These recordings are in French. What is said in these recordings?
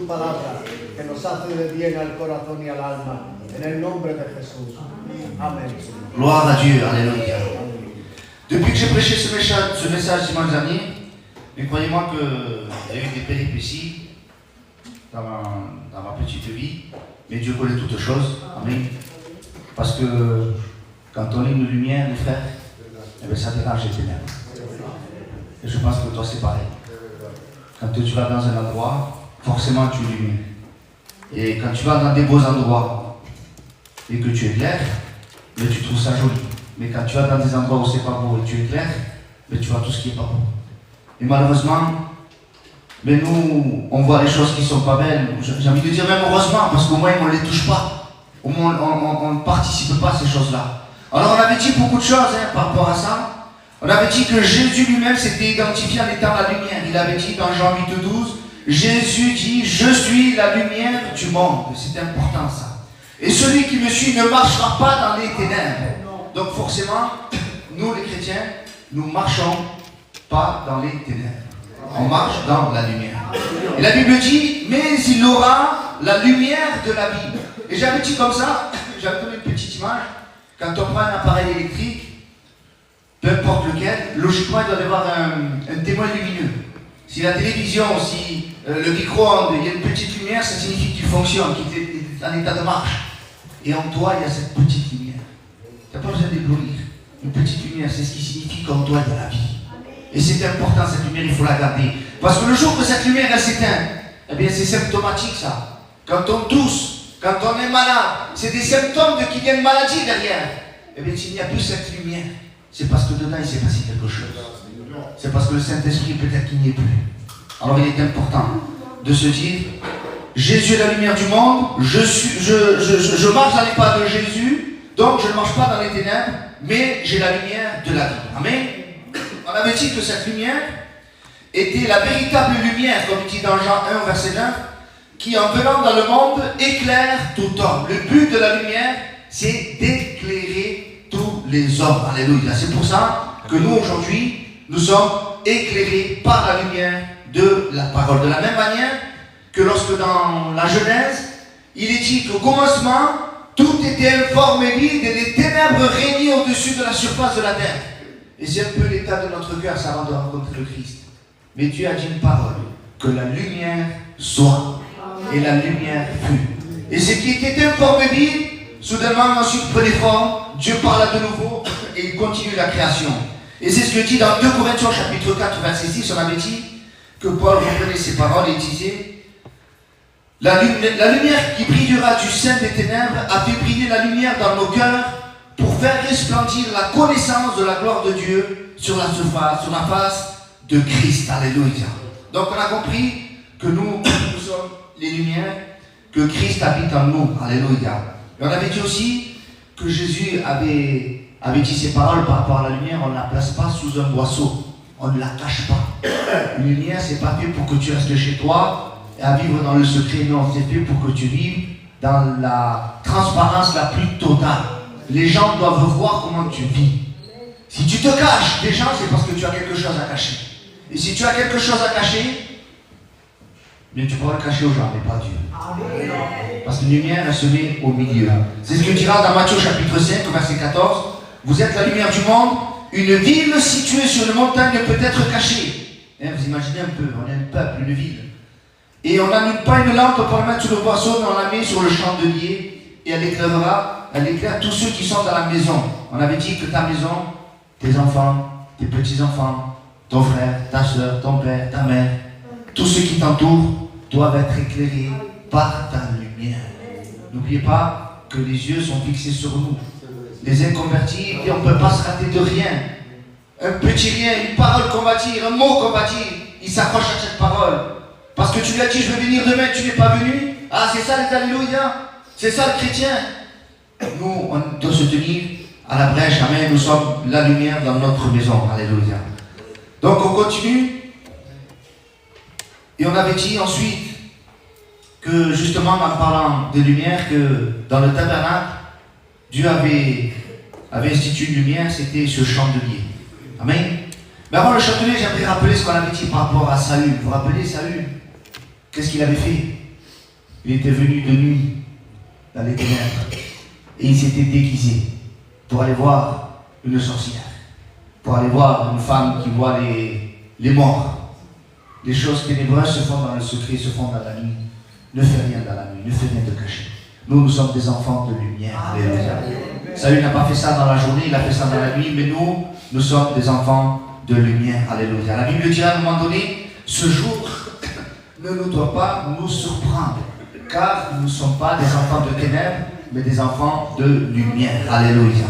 palabra, que nos hace de bien al corazón y al alma. En el nombre de Jesús. Amen. Gloire à Dieu, alléluia. Depuis que j'ai prêché ce message dimanche dernier, mais croyez-moi qu'il y a eu des péripéties dans ma petite vie, mais Dieu connaît toutes choses. Amen. Parce que quand on est une lumière, les frères, eh bien, ça dérange les ténèbres. Et je pense que toi c'est pareil. Quand tu vas dans un endroit, forcément tu es lumière. Et quand tu vas dans des beaux endroits et que tu éclaires, mais tu trouves ça joli. Mais quand tu vas dans des endroits où c'est pas beau et tu éclaires, mais tu vois tout ce qui est pas beau. Et malheureusement, mais nous, on voit les choses qui sont pas belles. J'ai envie de dire même heureusement, parce qu'au moins on ne les touche pas. Au moins on ne participe pas à ces choses-là. Alors on avait dit beaucoup de choses par rapport à ça. On avait dit que Jésus lui-même s'était identifié en étant la lumière. Il avait dit dans Jean 8,12, Jésus dit, je suis la lumière du monde. C'est important ça. Et celui qui me suit ne marchera pas dans les ténèbres. Donc forcément, nous les chrétiens, nous ne marchons pas dans les ténèbres. On marche dans la lumière. Et la Bible dit, mais il aura la lumière de la vie. Et j'avais dit comme ça, j'avais donné une petite image, quand on prend un appareil électrique, peu importe lequel, logiquement il doit y avoir un témoin lumineux. Si la télévision, si le micro-ondes, il y a une petite lumière, ça signifie qu'il fonctionne, qu'il est en état de marche. Et en toi, il y a cette petite lumière. Tu n'as pas besoin d'éblouir. Une petite lumière, c'est ce qui signifie qu'en toi, il y a la vie. Et c'est important, cette lumière, il faut la garder. Parce que le jour que cette lumière, elle s'éteint, eh bien, c'est symptomatique, ça. Quand on tousse, quand on est malade, c'est des symptômes qu'il y a une maladie derrière. Eh bien, s'il n'y a plus cette lumière, c'est parce que dedans, il s'est passé quelque chose. C'est parce que le Saint-Esprit, peut-être qu'il n'y est plus. Alors, il est important de se dire, Jésus est la lumière du monde, je marche dans les pas de Jésus, donc je ne marche pas dans les ténèbres, mais j'ai la lumière de la vie. Amen. On avait dit que cette lumière était la véritable lumière, comme il dit dans Jean 1, verset 9, qui en venant dans le monde éclaire tout homme. Le but de la lumière, c'est d'éclairer tous les hommes. Alléluia. C'est pour ça que nous, aujourd'hui, nous sommes éclairés par la lumière de la parole. De la même manière que lorsque dans la Genèse, il est dit qu'au commencement, tout était informe et vide et les ténèbres régnaient au-dessus de la surface de la terre. Et c'est un peu l'état de notre cœur, ça, avant de rencontrer le Christ. Mais Dieu a dit une parole, que la lumière soit. Et la lumière fut. Et ce qui était informe et vide, soudainement ensuite prenait forme, Dieu parla de nouveau et il continue la création. Et c'est ce que dit dans 2 Corinthiens chapitre 4, verset 6, on avait dit que Paul reprenait ces paroles et disait la lumière qui brillera du sein des ténèbres a fait briller la lumière dans nos cœurs pour faire resplendir la connaissance de la gloire de Dieu sur la surface, sur la face de Christ. Alléluia. Donc on a compris que nous sommes les lumières, que Christ habite en nous. Alléluia. Et on avait dit aussi que Jésus avait dit ces paroles par rapport à la lumière, on ne la place pas sous un boisseau. On ne la cache pas. Une lumière, c'est pas fait pour que tu restes chez toi et à vivre dans le secret. Non, c'est fait pour que tu vives dans la transparence la plus totale. Les gens doivent voir comment tu vis. Si tu te caches des gens, c'est parce que tu as quelque chose à cacher. Et si tu as quelque chose à cacher, bien tu pourras le cacher aux gens, mais pas Dieu. Parce que la lumière, elle se met au milieu. C'est ce que dira dans Matthieu chapitre 5, verset 14. Vous êtes la lumière du monde. Une ville située sur une montagne ne peut être cachée. Vous imaginez un peu, on est un peuple, une ville. Et on n'allume pas une lampe pour la mettre sur le boisseau, mais on la met sur le chandelier et elle éclaire tous ceux qui sont dans la maison. On avait dit que ta maison, tes enfants, tes petits-enfants, ton frère, ta soeur, ton père, ta mère, tous ceux qui t'entourent doivent être éclairés par ta lumière. N'oubliez pas que les yeux sont fixés sur nous. Les inconvertis, on ne peut pas se rater de rien. Un petit rien, une parole qu'on va dire, un mot qu'on va dire, il s'accroche à cette parole. Parce que tu lui as dit, je vais venir demain, tu n'es pas venu. Ah, c'est ça les alléluia. C'est ça le chrétien. Nous, on doit se tenir à la brèche. Amen. Nous sommes la lumière dans notre maison. Alléluia. Donc, on continue. Et on avait dit ensuite que, justement, en parlant de lumière, que dans le tabernacle, Dieu avait institué une lumière, c'était ce chandelier. Amen. Mais avant le chandelier, j'aimerais rappeler ce qu'on avait dit par rapport à Saül. Vous vous rappelez Saül? Qu'est-ce qu'il avait fait? Il était venu de nuit dans les ténèbres et il s'était déguisé pour aller voir une sorcière, pour aller voir une femme qui voit les morts. Les choses ténébreuses se font dans le secret, se font dans la nuit. Ne fais rien dans la nuit, ne fais rien de caché. Nous sommes des enfants de lumière. Alléluia. Saül n'a pas fait ça dans la journée, il a fait ça dans la nuit, mais nous sommes des enfants de lumière. Alléluia. La Bible dit à un moment donné, ce jour ne nous doit pas nous surprendre, car nous ne sommes pas des enfants de ténèbres, mais des enfants de lumière. Alléluia.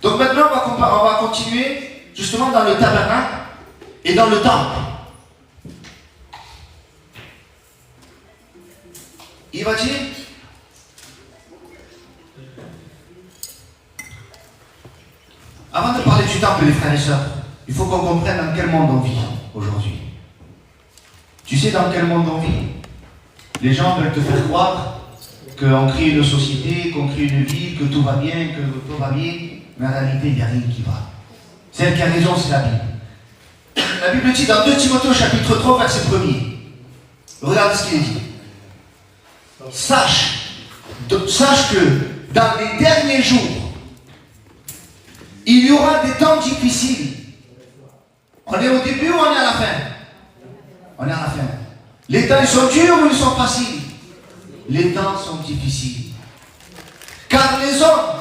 Donc maintenant, on va continuer justement dans le tabernacle et dans le temple. Il va dire, avant de parler du temple, les frères et sœurs, il faut qu'on comprenne dans quel monde on vit aujourd'hui. Tu sais dans quel monde on vit? Les gens veulent te faire croire qu'on crée une société, qu'on crée une ville, que tout va bien, mais en réalité, il n'y a rien qui va. Celle qui a raison, c'est la Bible. La Bible dit dans 2 Timothée chapitre 3, verset 1er. Regarde ce qu'il dit. Sache que dans les derniers jours, il y aura des temps difficiles. On est au début ou on est à la fin? On est à la fin. Les temps, ils sont durs ou ils sont faciles? Les temps sont difficiles. Car les hommes,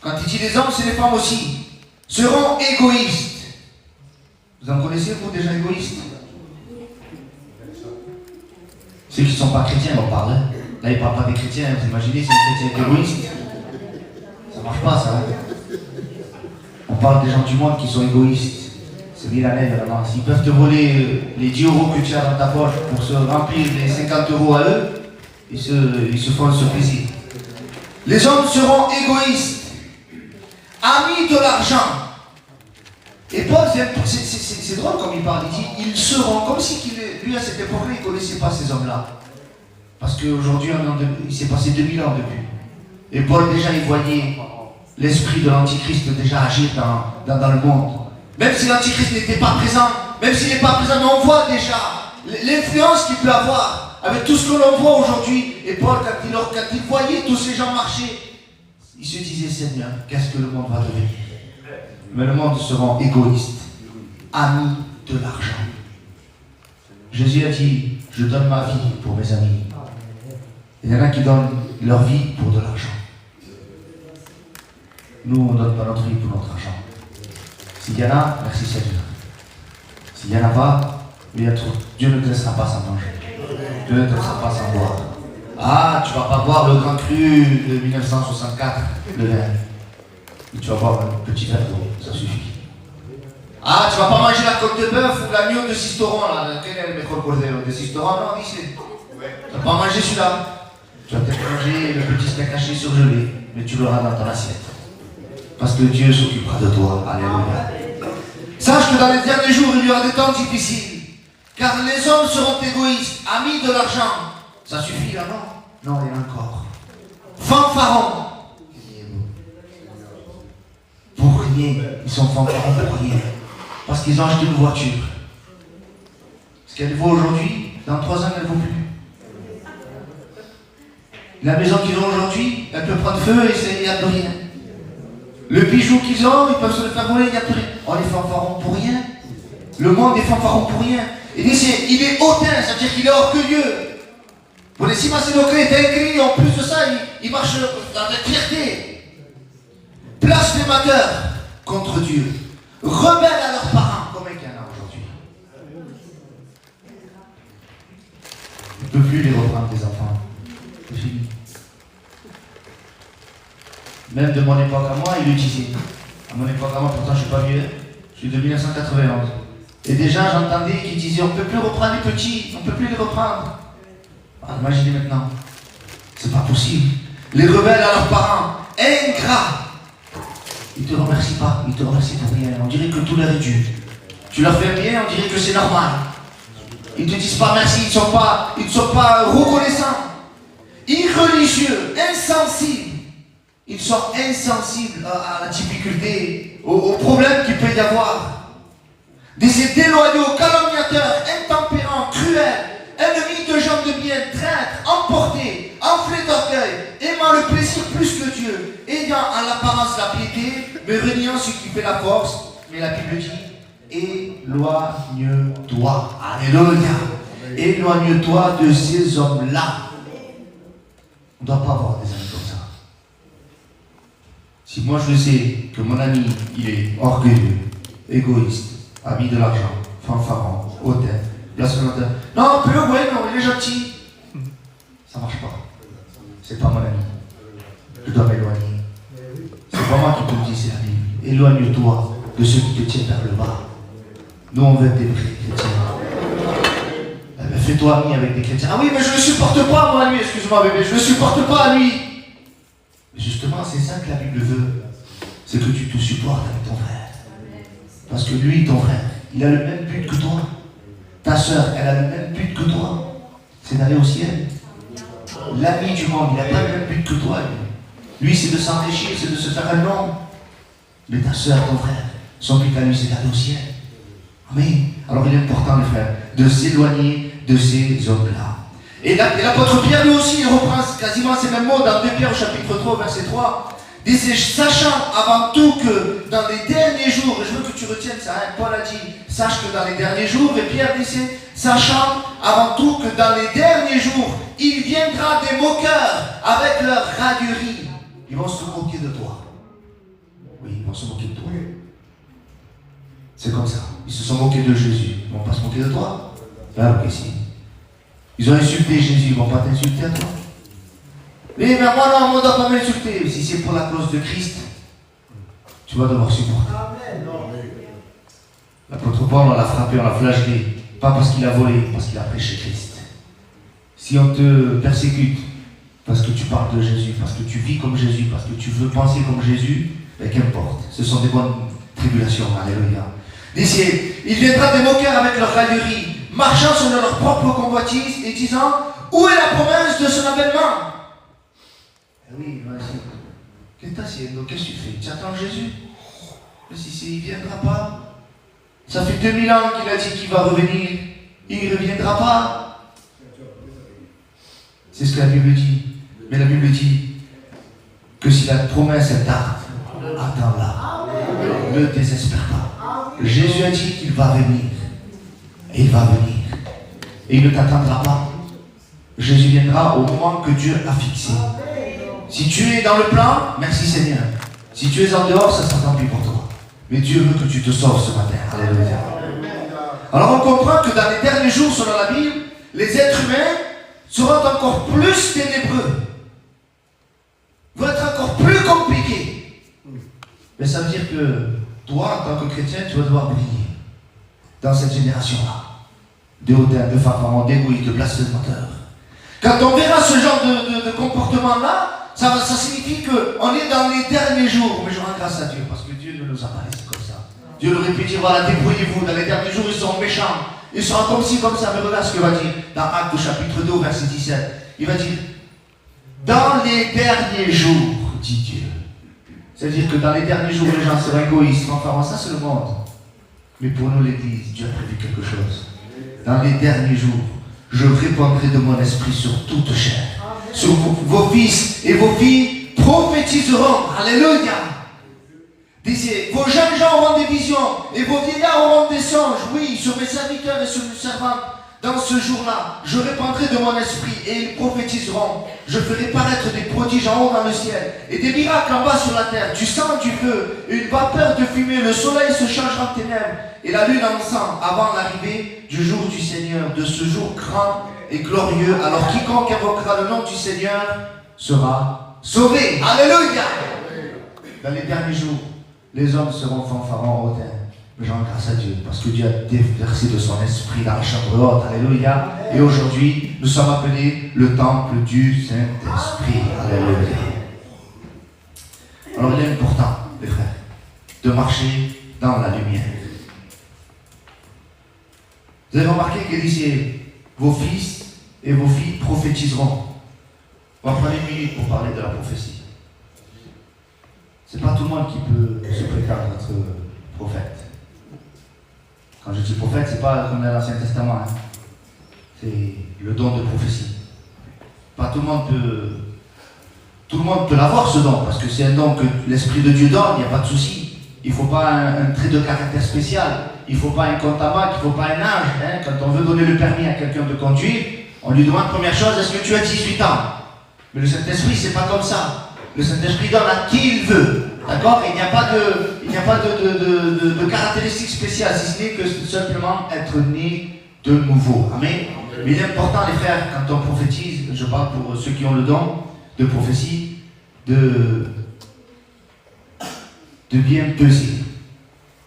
quand il dit les hommes, c'est les femmes aussi, seront égoïstes. Vous en connaissez, vous, déjà égoïstes? Ceux qui ne sont pas chrétiens, on parle. Là, il ne parle pas des chrétiens. Vous imaginez, c'est un chrétien égoïste? Ça ne marche pas, ça. On parle des gens du monde qui sont égoïstes. C'est milanais, vraiment. S'ils peuvent te voler les 10 euros que tu as dans ta poche pour se remplir les 50 euros à eux, ils se font ce plaisir. Les hommes seront égoïstes, amis de l'argent. Et Paul, c'est drôle comme il parle. Il dit, ils seront, comme si lui à cette époque-là, il ne connaissait pas ces hommes-là. Parce qu'aujourd'hui, il s'est passé 2000 ans depuis. Et Paul, déjà, il voyait l'esprit de l'Antichrist déjà agir dans le monde. Même si l'Antichrist n'était pas présent, même s'il n'est pas présent, mais on voit déjà l'influence qu'il peut avoir avec tout ce que l'on voit aujourd'hui. Et Paul, quand il voyait tous ces gens marcher, il se disait, Seigneur, qu'est-ce que le monde va devenir? Mais le monde sera égoïste, amis de l'argent. Jésus a dit, je donne ma vie pour mes amis. Il y en a qui donnent leur vie pour de l'argent. Nous, on ne donne pas notre vie pour notre argent. S'il y en a, merci Seigneur. S'il n'y en a pas, Dieu ne te laissera pas sans manger. Dieu ne te laissera pas sans boire. Ah, tu ne vas pas boire le grand cru de 1964, le vin. Tu vas boire un petit verre d'eau, ça suffit. Ah, tu ne vas pas manger la côte de bœuf ou l'agneau de Sisteron, là. Quel est le mejor cordero de Sisteron? Non, ici. Tu ne vas pas manger celui-là. Tu vas peut-être manger le petit steak haché surgelé, mais tu l'auras dans ton assiette. Parce que Dieu s'occupera de toi. Alléluia. Sache que dans les derniers jours, il y aura des temps difficiles. Car les hommes seront égoïstes, amis de l'argent. Ça suffit là, non? Non, il y en a encore. Fanfarons. Pour rien. Ils sont fanfarons pour rien. Parce qu'ils ont acheté une voiture. Ce qu'elle vaut aujourd'hui, dans 3 ans, elle ne vaut plus. La maison qu'ils ont aujourd'hui, elle peut prendre feu et il n'y a plus rien. Le bijou qu'ils ont, ils peuvent se le faire voler, il n'y a plus rien. On est fanfarons pour rien. Le monde est fanfaron pour rien. Il est hautain, c'est-à-dire qu'il est orgueilleux. Pour les Simasénocrés est ingris, en plus de ça, il marche dans la fierté. Blasphémateurs contre Dieu. Rebelles à leurs parents. Combien qu'il y en a aujourd'hui? On ne peut plus les reprendre, les enfants. C'est fini. Même de mon époque à moi, il le disait. À mon époque à moi, pourtant je ne suis pas vieux, je suis de 1991. Et déjà j'entendais qu'ils disaient, on ne peut plus reprendre les petits, on ne peut plus les reprendre. Ah, imaginez maintenant, c'est pas possible. Les rebelles à leurs parents, ingrats. Ils ne te remercient pas, ils te remercient pour rien. On dirait que tout leur est dû. Tu leur fais bien, on dirait que c'est normal. Ils ne te disent pas merci, ils ne sont pas reconnaissants. Irreligieux, insensibles. Ils sont insensibles à la difficulté, aux problèmes qu'il peut y avoir. Des déloyaux, calomniateurs, intempérants, cruels, ennemis de gens de du bien, traître, emporter, enflé d'orgueil, aimant le plaisir plus que Dieu, ayant en l'apparence la piété, mais reniant ce qui fait la force. Mais la Bible dit, éloigne-toi. Alléluia. Éloigne-toi de ces hommes-là. On ne doit pas avoir des amis comme ça. Si moi je sais que mon ami, il est orgueilleux, égoïste, ami de l'argent, fanfaron, hautain, blasphémateur. Non, peu, ouais, non, il est gentil. Ça marche pas. C'est pas mon ami. Je dois m'éloigner. C'est pas moi qui te le dis, c'est la Bible. Éloigne-toi de ceux qui te tiennent vers le bas. Nous, on veut être des vrais chrétiens. Eh ben, fais-toi ami avec des chrétiens. Ah oui, mais je ne le supporte pas, moi, lui. Excuse-moi, bébé, je ne le supporte pas, lui. Justement, c'est ça que la Bible veut. C'est que tu te supportes avec ton frère. Parce que lui, ton frère, il a le même but que toi. Ta soeur, elle a le même but que toi. C'est d'aller au ciel. L'ami du monde, il n'a pas le même but que toi. Lui, c'est de s'enrichir, c'est de se faire un nom. Mais ta soeur, ton frère, son but à lui, c'est d'aller au ciel. Amen. Alors il est important, les frères, de s'éloigner de ces hommes-là. Et l'apôtre Pierre, lui aussi, il reprend quasiment ces mêmes mots dans 2 Pierre au chapitre 3, verset 3. Il dit, sachant avant tout que dans les derniers jours, et je veux que tu retiennes ça, hein, Paul a dit, sache que dans les derniers jours, et Pierre dit, sachant avant tout que dans les derniers jours, il viendra des moqueurs avec leur raillerie. Ils vont se moquer de toi. Oui, ils vont se moquer de toi. C'est comme ça. Ils se sont moqués de Jésus. Ils ne vont pas se moquer de toi. Là, ok, si. Ils ont insulté Jésus. Ils ne vont pas t'insulter à toi. Mais moi, non, on ne doit pas m'insulter. Si c'est pour la cause de Christ, tu vas devoir supporter. L'apôtre Paul, on l'a frappé, on l'a flagellé. Pas parce qu'il a volé, parce qu'il a prêché Christ. Si on te persécute, parce que tu parles de Jésus, parce que tu vis comme Jésus, parce que tu veux penser comme Jésus, ben qu'importe. Ce sont des bonnes tribulations. Alléluia. D'ici, il viendra des moqueurs avec leur raillerie, marchant selon leur propre convoitise et disant, où est la promesse de son avènement? Oui, vas-y. Qu'est-ce que tu fais? Tu attends Jésus? Mais si il ne viendra pas. Ça fait 2000 ans qu'il a dit qu'il va revenir. Il ne reviendra pas. C'est ce que la Bible dit. Mais la Bible dit que si la promesse est tarde, attends-la. Ne désespère pas. Jésus a dit qu'il va venir. Et il va venir. Et il ne t'attendra pas. Jésus viendra au moment que Dieu a fixé. Si tu es dans le plan, merci Seigneur. Si tu es en dehors, ça sera tant pis pour toi. Mais Dieu veut que tu te sauves ce matin. Alléluia. Alors on comprend que dans les derniers jours, selon la Bible, les êtres humains seront encore plus ténébreux. Vont être encore plus compliqués. Mais ça veut dire que toi, en tant que chrétien, tu vas devoir briller dans cette génération-là. De hautains, de fanfarons, d'égoïstes, de blasphémateurs. Quand on verra ce genre de comportement-là, ça signifie qu'on est dans les derniers jours. Mais je rends grâce à Dieu, parce que Dieu ne nous a pas laissé comme ça. Dieu leur répète, voilà, débrouillez-vous, dans les derniers jours, ils seront méchants. Ils seront comme ci, comme ça. Mais regarde ce qu'il va dire dans Actes au chapitre 2, verset 17. Il va dire, dans les derniers jours, dit Dieu. C'est-à-dire que dans les derniers jours, les gens seront égoïstes, fanfarons, ça c'est le monde. Mais pour nous, l'Église, Dieu a prévu quelque chose. Dans les derniers jours, je répandrai de mon esprit sur toute chair. Sur vos fils et vos filles prophétiseront. Alléluia. Vos jeunes gens auront des visions et vos vieillards auront des songes. Oui, sur mes serviteurs et sur mes servantes. Dans ce jour-là, je répandrai de mon esprit et ils prophétiseront. Je ferai paraître des prodiges en haut dans le ciel et des miracles en bas sur la terre. Du sang, du feu, une vapeur de fumée. Le soleil se changera en ténèbres et la lune en sang avant l'arrivée du jour du Seigneur, de ce jour grand et glorieux. Alors quiconque invoquera le nom du Seigneur sera sauvé. Alléluia. Dans les derniers jours, les hommes seront fanfarons hautains. Mais je rends grâce à Dieu, parce que Dieu a déversé de son esprit dans la chambre haute. Alléluia. Et aujourd'hui, nous sommes appelés le temple du Saint-Esprit. Alléluia. Alors il est important, les frères, de marcher dans la lumière. Vous avez remarqué qu'il dit, vos fils et vos filles prophétiseront. On va prendre une minute pour parler de la prophétie. C'est pas tout le monde qui peut se prétendre être prophète. Quand je dis prophète, c'est pas comme dans l'Ancien Testament. Hein. C'est le don de prophétie. Pas tout le monde peut l'avoir ce don, parce que c'est un don que l'Esprit de Dieu donne, il n'y a pas de souci. Il ne faut pas un trait de caractère spécial, il ne faut pas un compte à banque, il ne faut pas un âge. Hein. Quand on veut donner le permis à quelqu'un de conduire, on lui demande première chose, est-ce que tu as 18 ans? Mais le Saint-Esprit, c'est pas comme ça. Le Saint-Esprit donne à qui il veut. D'accord? Il n'y a pas de caractéristiques spéciales, si ce n'est que simplement être né de nouveau. Amen. Mais il est important, les frères, quand on prophétise, je parle pour ceux qui ont le don de prophétie, de bien peser.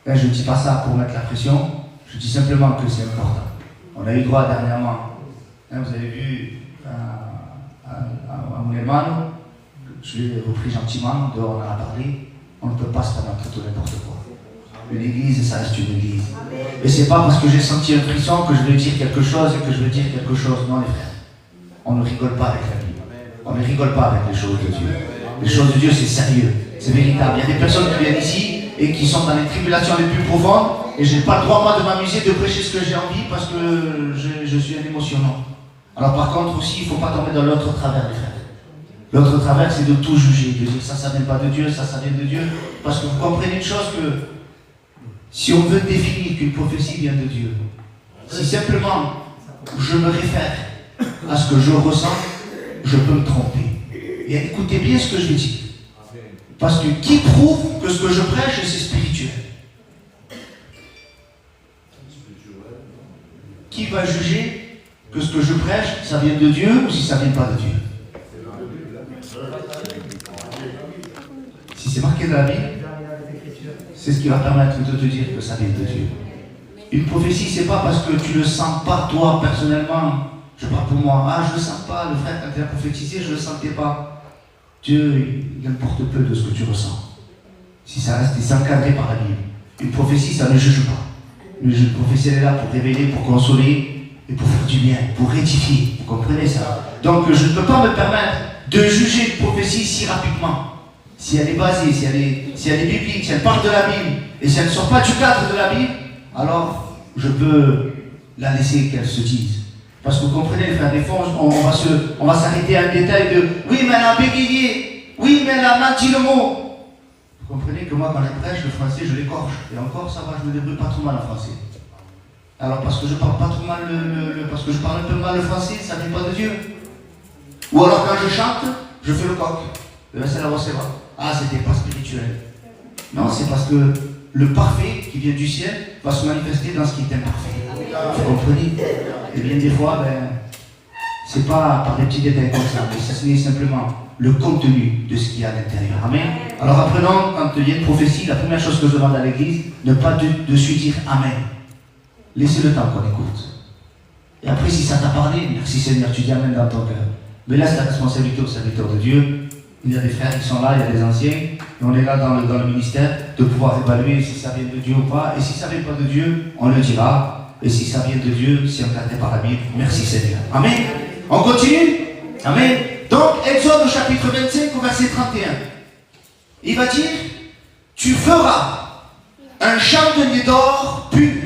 Là, je ne dis pas ça pour mettre la pression, je dis simplement que c'est important. On a eu droit dernièrement, hein, vous avez vu, à Moulemano, je l'ai repris gentiment, dehors on en a parlé, on ne peut pas se permettre tout n'importe quoi. Une église, ça reste une église. Et c'est pas parce que j'ai senti un frisson que je vais dire quelque chose et que je vais dire quelque chose. Non, les frères. On ne rigole pas avec la Bible. On ne rigole pas avec les choses de Dieu. Les choses de Dieu, c'est sérieux. C'est véritable. Il y a des personnes qui viennent ici et qui sont dans les tribulations les plus profondes. Et je n'ai pas le droit, moi, de m'amuser, de prêcher ce que j'ai envie parce que je suis un émotionnant. Alors, par contre, aussi, il ne faut pas tomber dans l'autre travers, les frères. L'autre travers, c'est de tout juger. De dire ça ne vient pas de Dieu, ça vient de Dieu. Parce que vous comprenez une chose que si on veut définir qu'une prophétie vient de Dieu, si simplement je me réfère à ce que je ressens, je peux me tromper. Et écoutez bien ce que je vais dire. Parce que qui prouve que ce que je prêche, c'est spirituel? Qui va juger que ce que je prêche, ça vient de Dieu ou si ça ne vient pas de Dieu? Si c'est marqué dans la Bible, c'est ce qui va permettre de te dire que ça vient de Dieu. Une prophétie, c'est pas parce que tu le sens pas toi personnellement. Je parle pour moi. Ah, je le sens pas. Le frère, quand il a prophétisé, je le sentais pas. Dieu, il importe peu de ce que tu ressens. Si ça reste encadré par la Bible. Une prophétie, ça ne juge pas. Une prophétie, elle est là pour révéler, pour consoler et pour faire du bien, pour rectifier. Vous comprenez ça? Donc, je ne peux pas me permettre de juger une prophétie si rapidement. Si elle est basée, si elle est biblique, si elle parle de la Bible, et si elle ne sort pas du cadre de la Bible, alors je peux la laisser qu'elle se dise. Parce que vous comprenez, les frères, des fois, on va s'arrêter à un détail de « Oui, mais elle a bégayé. Oui, mais elle a menti le mot. » Vous comprenez que moi, quand je prêche, le français, je l'écorche. Et encore, ça va, je me débrouille pas trop mal en français. Alors, parce que je parle pas trop mal parce que je parle un peu mal le français, ça ne vient pas de Dieu. Ou alors, quand je chante, je fais le coq. C'est la recevra. Ah, c'était pas spirituel. Non, c'est parce que le parfait qui vient du ciel va se manifester dans ce qui est imparfait. Vous comprenez? Et bien des fois, c'est pas par des petits détails comme ça, mais c'est simplement le contenu de ce qu'il y a à l'intérieur. Amen. Alors apprenons, quand il y a une prophétie, la première chose que je demande à l'église, ne pas de suite dire Amen. Laissez le temps qu'on écoute. Et après, si ça t'a parlé, merci Seigneur, tu dis Amen dans ton cœur. Mais laisse la responsabilité aux serviteurs de Dieu. Il y a des frères qui sont là, il y a des anciens, et on est là dans le ministère de pouvoir évaluer si ça vient de Dieu ou pas. Et si ça ne vient pas de Dieu, on le dira. Et si ça vient de Dieu, c'est encadré par la Bible. Merci Seigneur. Amen. On continue? Amen. Donc, Exode au chapitre 25, au verset 31. Il va dire, tu feras un chandelier d'or pur.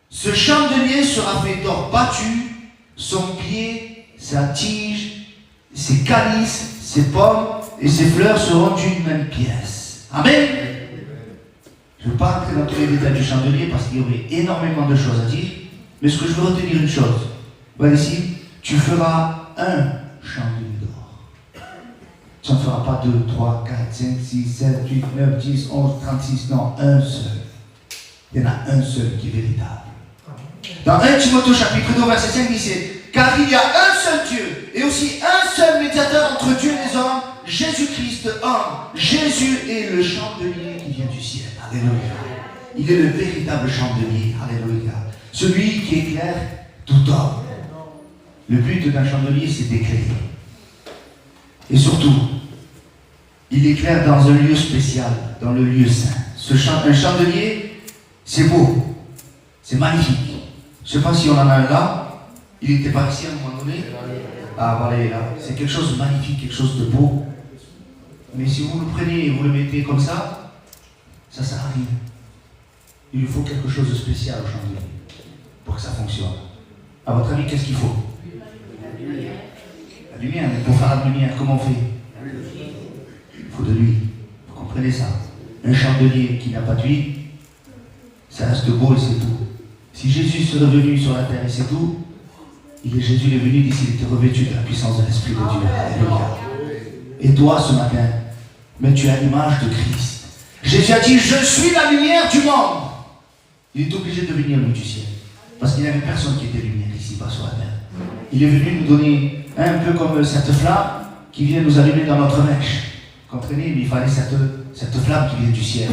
Ce chandelier sera fait d'or battu, son pied, sa tige, ses calices, ses pommes et ses fleurs seront d'une même pièce. Amen. Je ne veux pas rentrer dans tous les détails du chandelier parce qu'il y aurait énormément de choses à dire. Mais ce que je veux retenir une chose. Voilà ici, tu feras un chandelier d'or. Tu ne feras pas 2, 3, 4, 5, 6, 7, 8, 9, 10, 11, 36. Non, un seul. Il y en a un seul qui est véritable. Dans 1 Timothée chapitre 2, verset 5, il dit car il y a un seul Dieu et aussi un seul médiateur entre Dieu et les hommes, Jésus-Christ, homme. Jésus est le chandelier qui vient du ciel. Alléluia. Il est le véritable chandelier. Alléluia. Celui qui éclaire tout homme. Le but d'un chandelier, c'est d'éclairer. Et surtout, il éclaire dans un lieu spécial, dans le lieu saint. Un chandelier, c'est beau, c'est magnifique. Je ne sais pas si on en a un là. Il était pas ici à un moment donné. Ah, voilà, il est là. C'est quelque chose de magnifique, quelque chose de beau. Mais si vous le prenez et vous le mettez comme ça ne sert à rien. Il lui faut quelque chose de spécial au chandelier pour que ça fonctionne. À votre avis, qu'est-ce qu'il faut? lumière, mais pour faire la lumière, comment on fait? Il faut de l'huile. Vous comprenez ça? Un chandelier qui n'a pas d'huile, ça reste beau et c'est tout. Si Jésus serait venu sur la terre et c'est tout, Jésus est venu d'ici, il était revêtu de la puissance de l'Esprit de Dieu. Alléluia. Et toi, ce matin, mais tu as l'image de Christ. Jésus a dit, je suis la lumière du monde. Il est obligé de venir, lui, du ciel. Parce qu'il n'y avait personne qui était lumière ici-bas sur la terre. Il est venu nous donner un peu comme cette flamme qui vient nous allumer dans notre mèche. Comprenez? Mais il fallait cette flamme qui vient du ciel.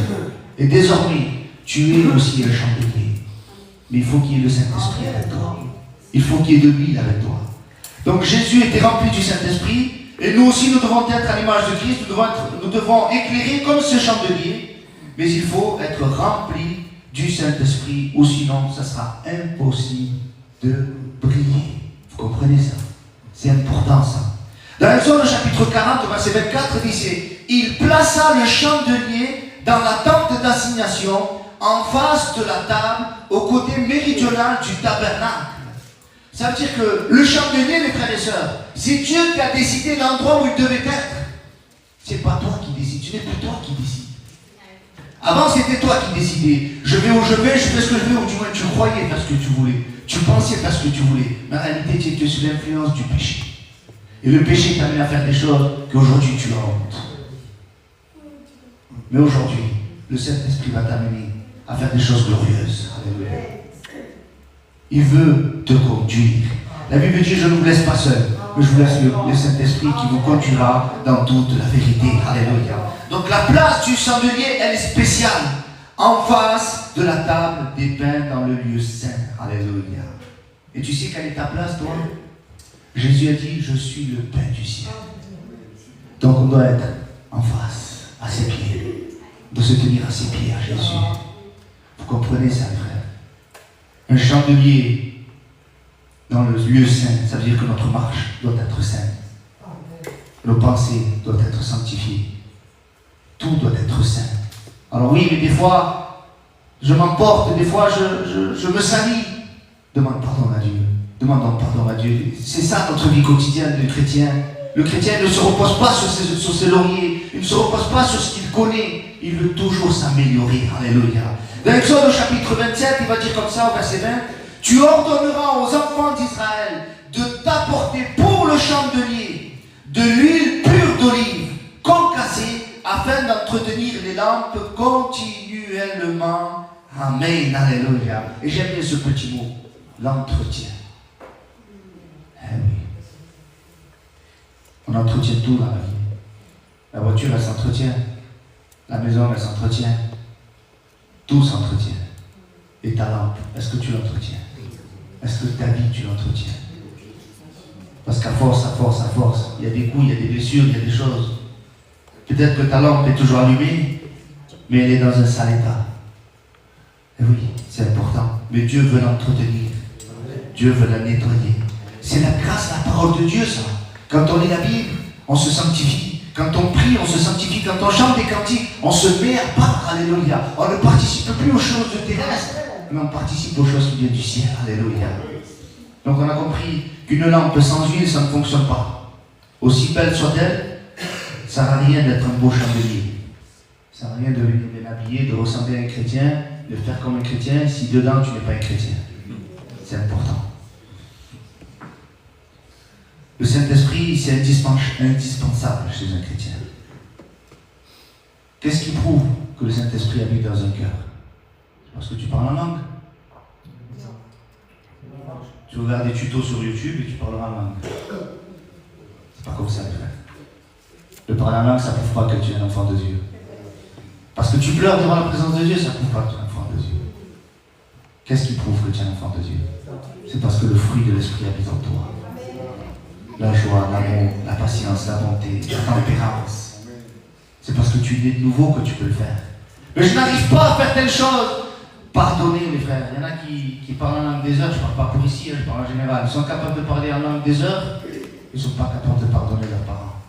Et désormais, tu es aussi un chandelier. Mais il faut qu'il y ait le Saint-Esprit avec toi. Il faut qu'il y ait de l'huile avec toi. Donc Jésus était rempli du Saint-Esprit. Et nous aussi, nous devons être à l'image de Christ. Nous devons éclairer comme ce chandelier. Mais il faut être rempli du Saint-Esprit. Ou sinon, ça sera impossible de briller. Vous comprenez ça? C'est important ça. Dans Exode chapitre 40, verset 24, il dit, il plaça le chandelier dans la tente d'assignation en face de la table au côté méridional du tabernacle. Ça veut dire que le chandelier, mes frères et sœurs, c'est Dieu qui a décidé l'endroit où il devait être. C'est pas toi qui décides, ce n'est plus toi qui décides. Avant, c'était toi qui décidais. Je vais où je vais, je fais ce que je veux, ou du moins tu croyais faire ce que tu voulais. Tu pensais faire ce que tu voulais. Mais en réalité, tu étais sous l'influence du péché. Et le péché t'a amené à faire des choses qu'aujourd'hui tu as honte. Mais aujourd'hui, le Saint-Esprit va t'amener à faire des choses glorieuses. Alléluia. Il veut te conduire. La Bible dit, je ne vous laisse pas seul, mais je vous laisse le Saint-Esprit qui vous conduira dans toute la vérité. Alléluia. Donc la place du chandelier, elle est spéciale. En face de la table des pains dans le lieu saint. Alléluia. Et tu sais quelle est ta place, toi? Jésus a dit, je suis le pain du ciel. Donc on doit être en face, à ses pieds. On doit se tenir à ses pieds, à Jésus. Vous comprenez ça, frère? Un chandelier dans le lieu saint, ça veut dire que notre marche doit être sainte. Nos pensées doivent être sanctifiées. Tout doit être saint. Alors oui, mais des fois, je m'emporte, des fois, je me salis. Demande pardon à Dieu. Demandons pardon à Dieu. C'est ça notre vie quotidienne de chrétien. Le chrétien ne se repose pas sur ses lauriers. Il ne se repose pas sur ce qu'il connaît. Il veut toujours s'améliorer. Alléluia. Dans Exode au chapitre 27, il va dire comme ça au verset 20. Tu ordonneras aux enfants d'Israël de t'apporter pour le chandelier de l'huile pure d'olive, concassée, afin d'entretenir les lampes continuellement. Amen. Alléluia. Et j'aime bien ce petit mot. L'entretien. Eh oui. On entretient tout dans la vie. La voiture, elle s'entretient. La maison, elle s'entretient. Tout s'entretient. Et ta lampe, est-ce que tu l'entretiens? Est-ce que ta vie, tu l'entretiens? Parce qu'à force, il y a des coups, il y a des blessures, il y a des choses. Peut-être que ta lampe est toujours allumée, mais elle est dans un sale état. Et oui, c'est important. Mais Dieu veut l'entretenir. Dieu veut la nettoyer. C'est la grâce, la parole de Dieu, ça. Quand on lit la Bible, on se sanctifie. Quand on prie, on se sanctifie. Quand on chante des cantiques, on se met à part. Alléluia. On ne participe plus aux choses terrestres, mais on participe aux choses qui viennent du ciel. Alléluia. Donc on a compris qu'une lampe sans huile, ça ne fonctionne pas. Aussi belle soit-elle, ça n'a rien d'être un beau chandelier. Ça n'a rien de venir bien habillé, de ressembler à un chrétien, de faire comme un chrétien, si dedans tu n'es pas un chrétien. C'est important. Le Saint-Esprit, c'est indispensable chez un chrétien. Qu'est-ce qui prouve que le Saint-Esprit habite dans un cœur? Parce que tu parles en langue. Tu regardes des tutos sur YouTube et tu parleras en langue. C'est pas comme ça, les frères. Le parler en langue, ça ne prouve pas que tu es un enfant de Dieu. Parce que tu pleures devant la présence de Dieu, ça ne prouve pas que tu es un enfant de Dieu. Qu'est-ce qui prouve que tu es un enfant de Dieu? C'est parce que le fruit de l'Esprit habite en toi. La joie, l'amour, la patience, la bonté, la tempérance. C'est parce que tu es né de nouveau que tu peux le faire. Mais je n'arrive pas à faire telle chose. Pardonnez, mes frères. Il y en a qui parlent en langue des heures. Je ne parle pas pour ici, je parle en général. Ils sont capables de parler en langue des heures. Ils ne sont pas capables de pardonner leurs parents.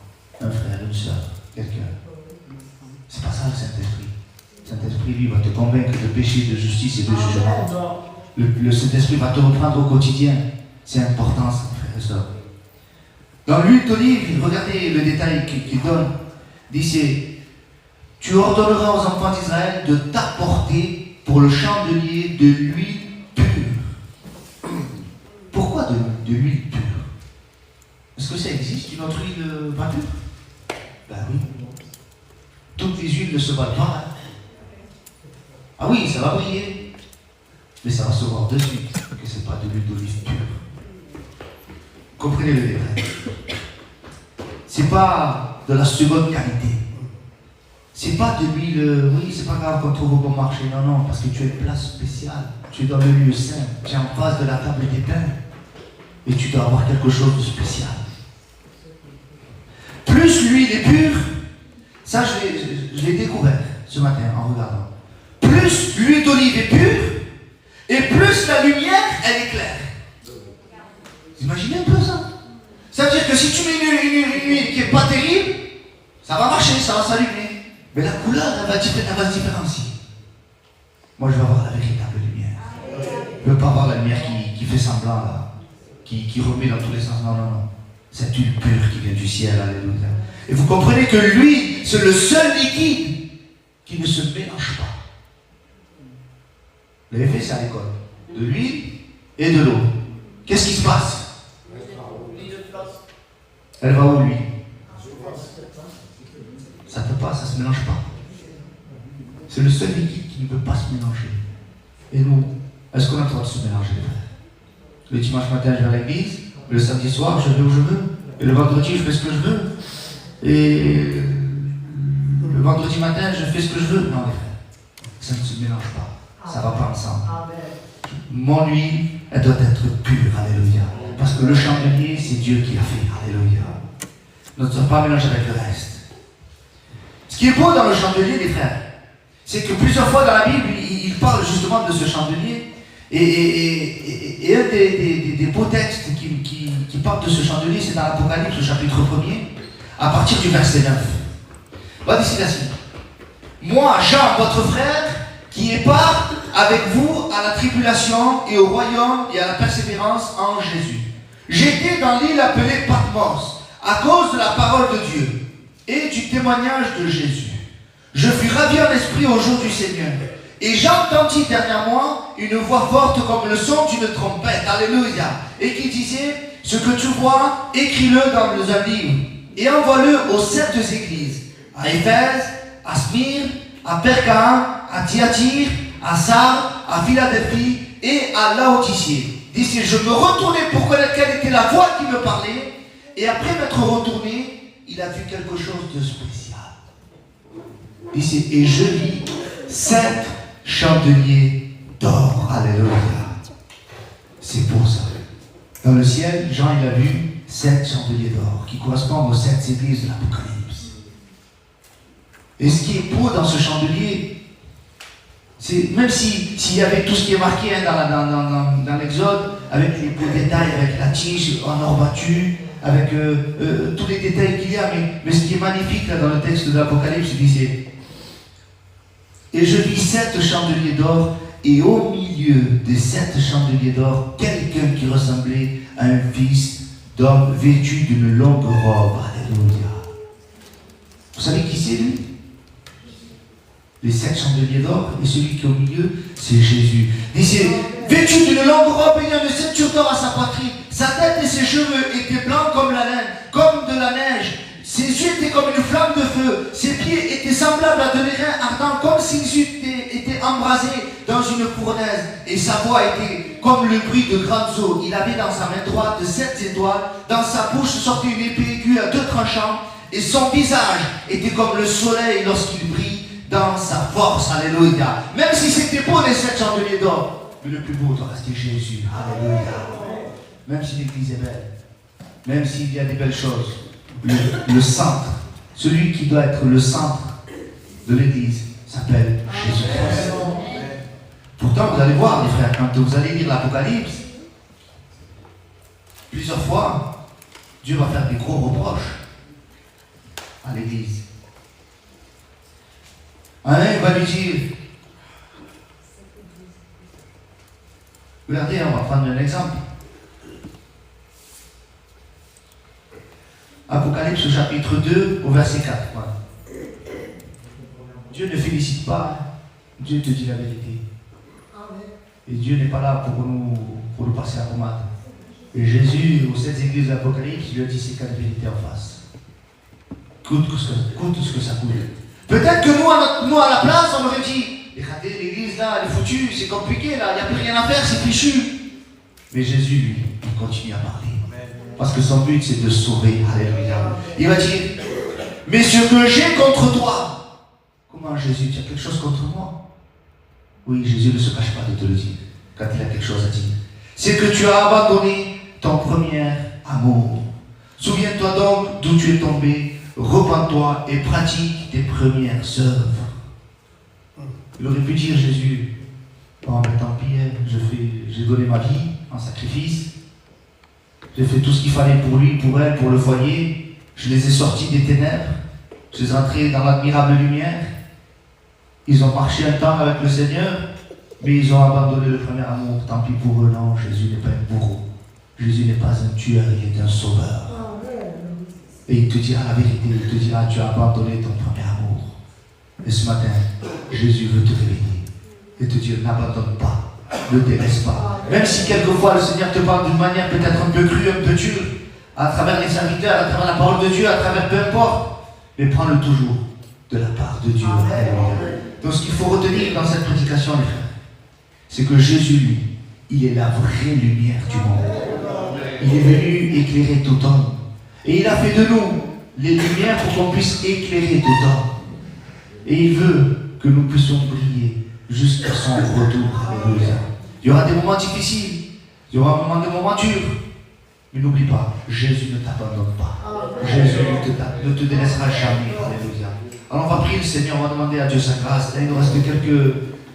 Un frère, une soeur, quelqu'un. C'est pas ça le Saint-Esprit. Le Saint-Esprit, lui, va te convaincre de péché, de justice et de jugement. Le Saint-Esprit va te reprendre au quotidien. C'est important, ça, frère et soeur. Dans l'huile d'olive, regardez le détail qu'il donne. Il dit c'est, tu ordonneras aux enfants d'Israël de t'apporter pour le chandelier de l'huile pure. Pourquoi de l'huile pure? Est-ce que ça existe, une autre huile pas pure? Ben oui. Toutes les huiles ne se valent pas. Hein. Ah oui, ça va briller. Mais ça va se voir de suite que ce n'est pas de l'huile d'olive pure. Comprenez le détail. C'est pas de la seconde qualité. C'est pas de l'huile, oui, c'est pas grave qu'on trouve au bon marché. Non, non, parce que tu as une place spéciale. Tu es dans le lieu saint. Tu es en face de la table des pains. Et tu dois avoir quelque chose de spécial. Plus l'huile est pure, ça je l'ai découvert ce matin en regardant. Plus l'huile d'olive est pure, et plus la lumière, elle est claire. Vous imaginez un peu ça? Ça veut dire que si tu mets une huile qui n'est pas terrible, ça va marcher, ça va s'allumer. Mais la couleur, elle va se différencier. Moi, je veux avoir la véritable lumière. Je ne veux pas avoir la lumière qui fait semblant, là, qui remet dans tous les sens. Non, non, non. Cette huile pure qui vient du ciel, alléluia. Et vous comprenez que l'huile, c'est le seul liquide qui ne se mélange pas. Vous l'avez fait ça à l'école. De l'huile et de l'eau. Qu'est-ce qui se passe? Elle va où, l'huile? Ça ne peut pas, ça ne se mélange pas. C'est le seul liquide qui ne peut pas se mélanger. Et nous, est-ce qu'on a le droit de se mélanger, les frères? Le dimanche matin, je vais à l'église. Le samedi soir, je vais où je veux. Et le vendredi, je fais ce que je veux. Et le vendredi matin, je fais ce que je veux. Non, les frères, ça ne se mélange pas. Ça ne va pas ensemble. Mon huile, elle doit être pure. Alléluia. Parce que le chandelier, c'est Dieu qui l'a fait. Alléluia. Nous ne sommes pas mélangés avec le reste. Ce qui est beau dans le chandelier, les frères, c'est que plusieurs fois dans la Bible, il parle justement de ce chandelier. Et un des beaux textes qui parle de ce chandelier, c'est dans l'Apocalypse, au chapitre 1er, à partir du verset 9. Va d'ici là. Moi, Jean, votre frère, qui est part avec vous à la tribulation et au royaume et à la persévérance en Jésus. J'étais dans l'île appelée Patmos, à cause de la parole de Dieu et du témoignage de Jésus. Je fus ravi en esprit au jour du Seigneur. Et j'entendis derrière moi une voix forte comme le son d'une trompette, alléluia, et qui disait, ce que tu vois, écris-le dans un livre, et envoie-le aux 7 églises, à Éphèse, à Smyrne, à Pergame, à Thyatire, à Sardes, à Philadelphie et à Laodicée. D'ici, je me retournai pour connaître quelle était la voix qui me parlait, et après m'être retourné, il a vu quelque chose de spécial. D'ici, et je vis 7 chandeliers d'or. Alléluia. C'est pour ça. Dans le ciel, Jean il a vu 7 chandeliers d'or qui correspondent aux 7 églises de l'Apocalypse. Et ce qui est beau dans ce chandelier, c'est même s'il y avait tout ce qui est marqué dans l'Exode, avec les beaux détails, avec la tige en or battu, avec tous les détails qu'il y a, mais ce qui est magnifique là, dans le texte de l'Apocalypse, c'est et je vis 7 chandeliers d'or, et au milieu des 7 chandeliers d'or, quelqu'un qui ressemblait à un fils d'homme vêtu d'une longue robe. Alléluia. Vous savez qui c'est lui? Les 7 chandeliers d'or, et celui qui est au milieu, c'est Jésus. Il dit, vêtu d'une longue robe, ayant une ceinture d'or à sa poitrine. Sa tête et ses cheveux étaient blancs comme la laine, comme de la neige. Ses yeux étaient comme une flamme de feu. Ses pieds étaient semblables à de l'airain ardent, comme s'ils étaient embrasés dans une fournaise. Et sa voix était comme le bruit de grandes eaux. Il avait dans sa main droite 7 étoiles. Dans sa bouche sortait une épée aiguë à 2 tranchants. Et son visage était comme le soleil lorsqu'il brille dans sa force. Alléluia. Même si c'était beau les 7 chandeliers d'or, mais le plus beau doit rester Jésus. Alléluia. Même si l'église est belle, même s'il y a des belles choses, le centre, celui qui doit être le centre de l'église, s'appelle Jésus-Christ. Pourtant, vous allez voir, les frères, quand vous allez lire l'Apocalypse, plusieurs fois, Dieu va faire des gros reproches à l'église. Un, il va lui dire, regardez, on va prendre un exemple. Apocalypse au chapitre 2 au verset 4. Voilà. Dieu ne félicite pas, Dieu te dit la vérité. Et Dieu n'est pas là pour nous passer la pommade. Et Jésus, aux 7 églises de l'Apocalypse, il lui a dit c'est quatre vérités en face. Coûte ce que ça coûte. Peut-être que nous, à la place, on aurait dit regardez, l'église là, elle est foutue, c'est compliqué là, il n'y a plus rien à faire, c'est fichu. Mais Jésus, lui, il continue à parler. Parce que son but, c'est de sauver. Alléluia. Il va dire mais ce que j'ai contre toi. Comment Jésus, tu as quelque chose contre moi? Oui, Jésus ne se cache pas de te le dire quand il a quelque chose à dire. C'est que tu as abandonné ton premier amour. Souviens-toi donc d'où tu es tombé, repens-toi et pratique tes premières œuvres. Il aurait pu dire Jésus, oh mais tant pis, j'ai donné ma vie en sacrifice, j'ai fait tout ce qu'il fallait pour lui, pour elle, pour le foyer, je les ai sortis des ténèbres, je les ai entrés dans l'admirable lumière, ils ont marché un temps avec le Seigneur, mais ils ont abandonné le premier amour. Tant pis pour eux, non, Jésus n'est pas un bourreau. Jésus n'est pas un tueur, il est un sauveur. Et il te dira la vérité, il te dira, tu as abandonné ton premier amour. Et ce matin, Jésus veut te réveiller et te dire, n'abandonne pas, ne délaisse pas. Même si quelquefois le Seigneur te parle d'une manière peut-être un peu crue, un peu dure, à travers les serviteurs, à travers la parole de Dieu, à travers peu importe, mais prends-le toujours de la part de Dieu. Donc ce qu'il faut retenir dans cette prédication, les frères, c'est que Jésus, lui, il est la vraie lumière du monde. Il est venu éclairer tout homme. Et il a fait de nous les lumières pour qu'on puisse éclairer tout homme. Et il veut que nous puissions briller jusqu'à son retour. Alléluia. Il y aura des moments difficiles, il y aura des moments durs. Mais n'oublie pas, Jésus ne t'abandonne pas. Jésus ne te délaissera jamais. Alléluia. Alors on va prier le Seigneur, on va demander à Dieu sa grâce. Là, il nous reste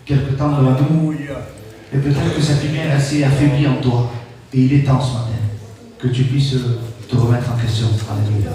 quelques temps devant nous. Et peut-être que cette lumière elle s'est affaiblie en toi. Et il est temps ce matin que tu puisses te remettre en question. Alléluia.